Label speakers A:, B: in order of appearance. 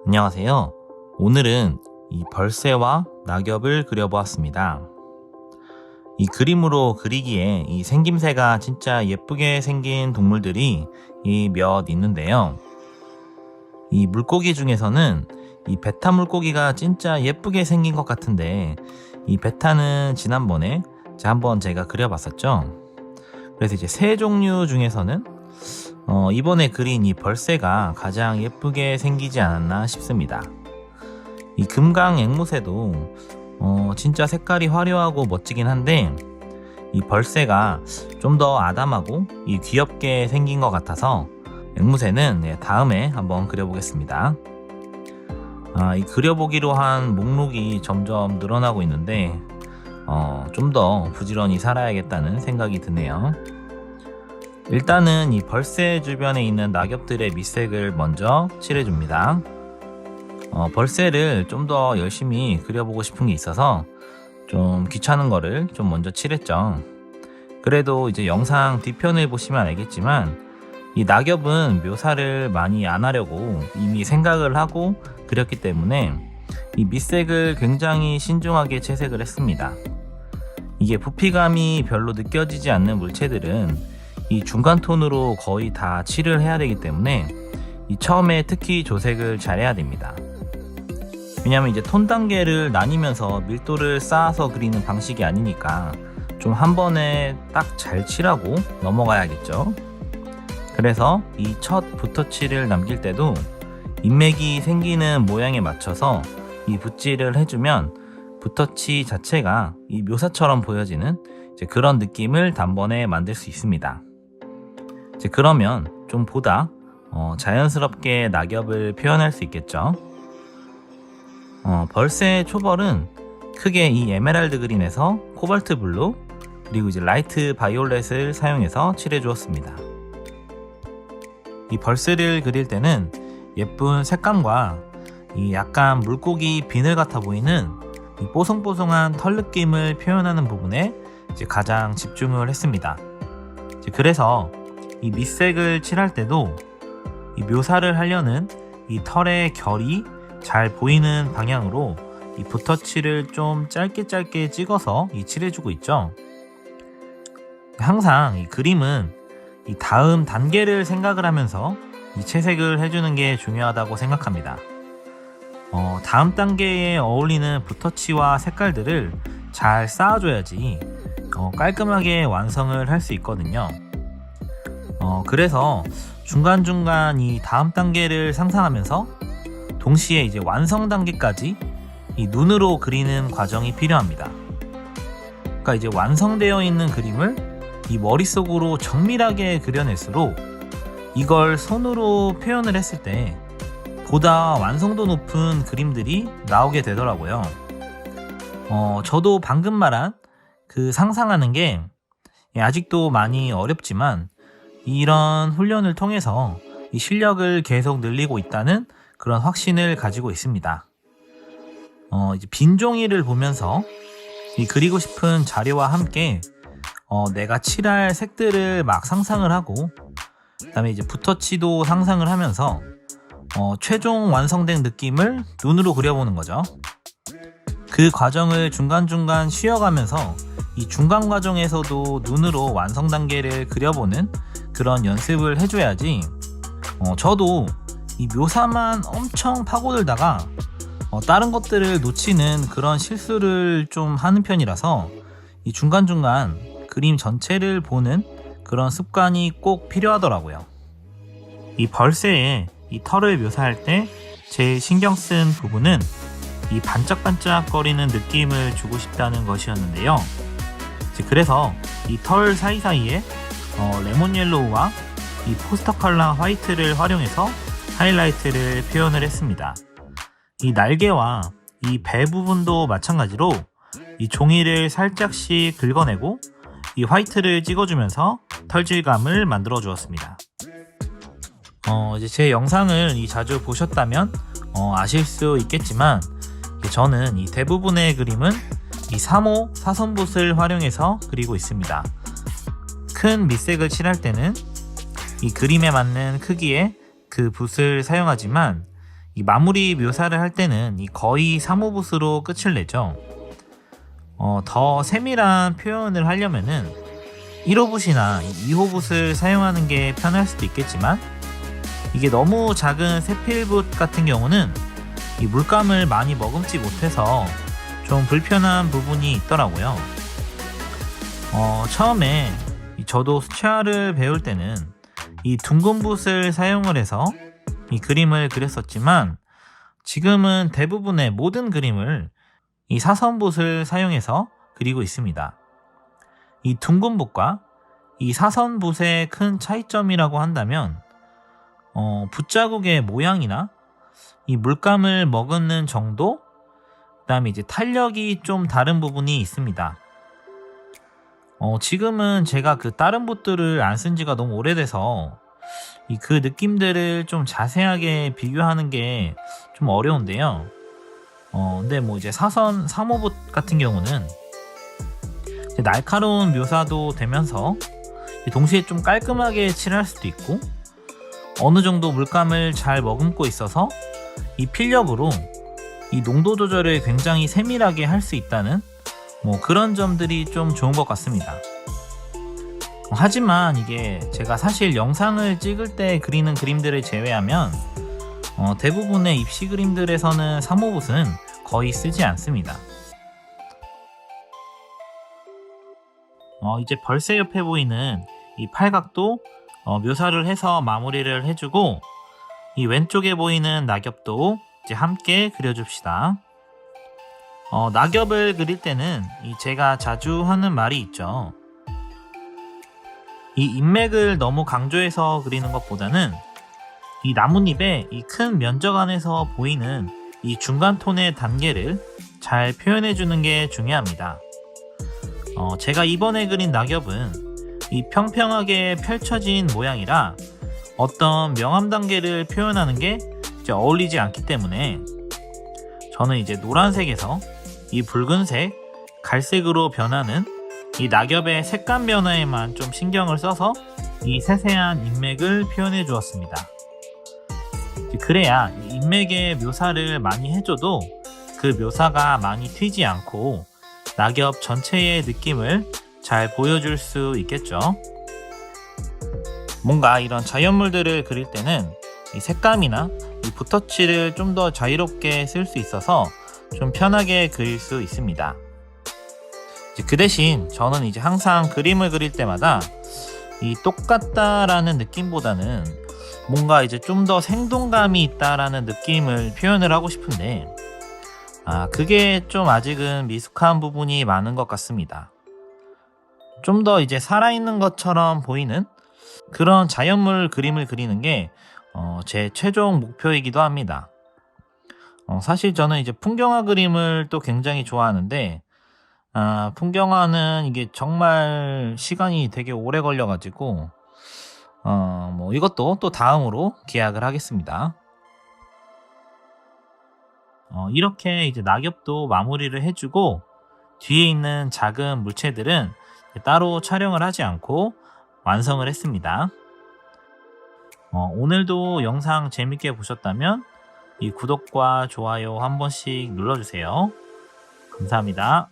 A: 안녕하세요. 오늘은 이 벌새와 낙엽을 그려보았습니다. 이 그림으로 그리기에 이 생김새가 진짜 예쁘게 생긴 동물들이 몇 있는데요. 이 물고기 중에서는 이 베타 물고기가 진짜 예쁘게 생긴 것 같은데, 이 베타는 지난번에 한번 제가 그려봤었죠. 그래서 이제 새 종류 중에서는 이번에 그린 이 벌새가 가장 예쁘게 생기지 않았나 싶습니다. 이 금강 앵무새도 진짜 색깔이 화려하고 멋지긴 한데, 이 벌새가 좀 더 아담하고 귀엽게 생긴 것 같아서 앵무새는 다음에 한번 그려보겠습니다. 이 그려보기로 한 목록이 점점 늘어나고 있는데 좀 더 부지런히 살아야겠다는 생각이 드네요. 일단은 이 벌새 주변에 있는 낙엽들의 밑색을 먼저 칠해줍니다. 벌새를 좀 더 열심히 그려보고 싶은 게 있어서 좀 귀찮은 거를 좀 먼저 칠했죠. 그래도 이제 영상 뒤편을 보시면 알겠지만, 이 낙엽은 묘사를 많이 안 하려고 이미 생각을 하고 그렸기 때문에 이 밑색을 굉장히 신중하게 채색을 했습니다. 이게 부피감이 별로 느껴지지 않는 물체들은 이 중간 톤으로 거의 다 칠을 해야 되기 때문에 이 처음에 특히 조색을 잘 해야 됩니다. 왜냐면 이제 톤 단계를 나뉘면서 밀도를 쌓아서 그리는 방식이 아니니까 좀 한 번에 딱 잘 칠하고 넘어가야겠죠. 그래서 이 첫 붓터칠을 남길 때도 인맥이 생기는 모양에 맞춰서 이 붓질을 해주면 붓터치 자체가 이 묘사처럼 보여지는 그런 느낌을 단번에 만들 수 있습니다. 그러면 좀 보다 자연스럽게 낙엽을 표현할 수 있겠죠. 벌새의 초벌은 크게 이 에메랄드 그린에서 코발트 블루, 그리고 이제 라이트 바이올렛을 사용해서 칠해 주었습니다. 이 벌새를 그릴 때는 예쁜 색감과 이 약간 물고기 비늘 같아 보이는 이 뽀송뽀송한 털 느낌을 표현하는 부분에 가장 집중을 했습니다. 그래서 이 밑색을 칠할 때도 이 묘사를 하려는 이 털의 결이 잘 보이는 방향으로 이 붓터치를 좀 짧게 찍어서 칠해주고 있죠. 항상 이 그림은 이 다음 단계를 생각을 하면서 이 채색을 해주는 게 중요하다고 생각합니다. 다음 단계에 어울리는 붓터치와 색깔들을 잘 쌓아줘야지 깔끔하게 완성을 할 수 있거든요. 그래서 중간중간 이 다음 단계를 상상하면서 동시에 이제 완성 단계까지 이 눈으로 그리는 과정이 필요합니다. 그러니까 이제 완성되어 있는 그림을 이 머릿속으로 정밀하게 그려낼수록 이걸 손으로 표현을 했을 때 보다 완성도 높은 그림들이 나오게 되더라고요. 저도 방금 말한 그 상상하는 게 아직도 많이 어렵지만, 이런 훈련을 통해서 이 실력을 계속 늘리고 있다는 그런 확신을 가지고 있습니다. 이제 빈 종이를 보면서 이 그리고 싶은 자료와 함께 내가 칠할 색들을 막 상상을 하고, 그 다음에 이제 붓터치도 상상을 하면서 최종 완성된 느낌을 눈으로 그려보는 거죠. 그 과정을 중간중간 쉬어가면서 이 중간 과정에서도 눈으로 완성 단계를 그려보는 그런 연습을 해줘야지, 저도 이 묘사만 엄청 파고들다가 다른 것들을 놓치는 그런 실수를 좀 하는 편이라서 이 중간중간 그림 전체를 보는 그런 습관이 꼭 필요하더라고요. 이 벌새의 이 털을 묘사할 때 제일 신경 쓴 부분은 이 반짝반짝거리는 느낌을 주고 싶다는 것이었는데요. 그래서 이 털 사이사이에 레몬 옐로우와 이 포스터 컬러 화이트를 활용해서 하이라이트를 표현을 했습니다. 이 날개와 이 배 부분도 마찬가지로 이 종이를 살짝씩 긁어내고 이 화이트를 찍어주면서 털질감을 만들어 주었습니다. 이제 제 영상을 자주 보셨다면 아실 수 있겠지만, 저는 이 대부분의 그림은 이 3호 사선붓을 활용해서 그리고 있습니다. 큰 밑색을 칠할 때는 이 그림에 맞는 크기의 그 붓을 사용하지만, 이 마무리 묘사를 할 때는 이 거의 3호붓으로 끝을 내죠. 더 세밀한 표현을 하려면은 1호붓이나 2호붓을 사용하는 게 편할 수도 있겠지만, 이게 너무 작은 세필붓 같은 경우는 이 물감을 많이 머금지 못해서 좀 불편한 부분이 있더라고요. 처음에 저도 수채화를 배울 때는 이 둥근 붓을 사용을 해서 이 그림을 그렸었지만, 지금은 대부분의 모든 그림을 이 사선붓을 사용해서 그리고 있습니다. 이 둥근 붓과 이 사선붓의 큰 차이점이라고 한다면, 붓자국의 모양이나 이 물감을 머금는 정도, 그 다음에 이제 탄력이 좀 다른 부분이 있습니다. 지금은 제가 그 다른 붓들을 안 쓴 지가 너무 오래돼서 그 느낌들을 좀 자세하게 비교하는 게 좀 어려운데요. 근데 뭐 이제 사선 3호붓 같은 경우는 이제 날카로운 묘사도 되면서 동시에 좀 깔끔하게 칠할 수도 있고, 어느 정도 물감을 잘 머금고 있어서 이 필력으로 이 농도 조절을 굉장히 세밀하게 할 수 있다는 뭐 그런 점들이 좀 좋은 것 같습니다. 하지만 이게 제가 사실 영상을 찍을 때 그리는 그림들을 제외하면 대부분의 입시 그림들에서는 3호붓은 거의 쓰지 않습니다. 이제 벌새 옆에 보이는 이 팔각도 묘사를 해서 마무리를 해주고, 이 왼쪽에 보이는 낙엽도 이제 함께 그려줍시다. 낙엽을 그릴 때는 제가 자주 하는 말이 있죠. 이 인맥을 너무 강조해서 그리는 것보다는 이 나뭇잎의 이 큰 면적 안에서 보이는 이 중간 톤의 단계를 잘 표현해 주는 게 중요합니다. 제가 이번에 그린 낙엽은 이 평평하게 펼쳐진 모양이라 어떤 명암 단계를 표현하는 게 이제 어울리지 않기 때문에, 저는 이제 노란색에서 이 붉은색, 갈색으로 변하는 이 낙엽의 색감 변화에만 좀 신경을 써서 이 세세한 인맥을 표현해 주었습니다. 그래야 이 인맥의 묘사를 많이 해줘도 그 묘사가 많이 튀지 않고 낙엽 전체의 느낌을 잘 보여줄 수 있겠죠. 뭔가 이런 자연물들을 그릴 때는 이 색감이나 이 붓터치를 좀 더 자유롭게 쓸 수 있어서 좀 편하게 그릴 수 있습니다. 그 대신 저는 이제 항상 그림을 그릴 때마다 이 똑같다라는 느낌보다는 뭔가 이제 좀 더 생동감이 있다라는 느낌을 표현을 하고 싶은데, 그게 좀 아직은 미숙한 부분이 많은 것 같습니다. 좀 더 이제 살아있는 것처럼 보이는 그런 자연물 그림을 그리는 게 제 최종 목표이기도 합니다. 사실 저는 이제 풍경화 그림을 또 굉장히 좋아하는데, 풍경화는 이게 정말 시간이 되게 오래 걸려가지고, 뭐 이것도 또 다음으로 계약을 하겠습니다. 이렇게 이제 낙엽도 마무리를 해주고, 뒤에 있는 작은 물체들은 따로 촬영을 하지 않고 완성을 했습니다. 오늘도 영상 재밌게 보셨다면 이 구독과 좋아요 한 번씩 눌러주세요. 감사합니다.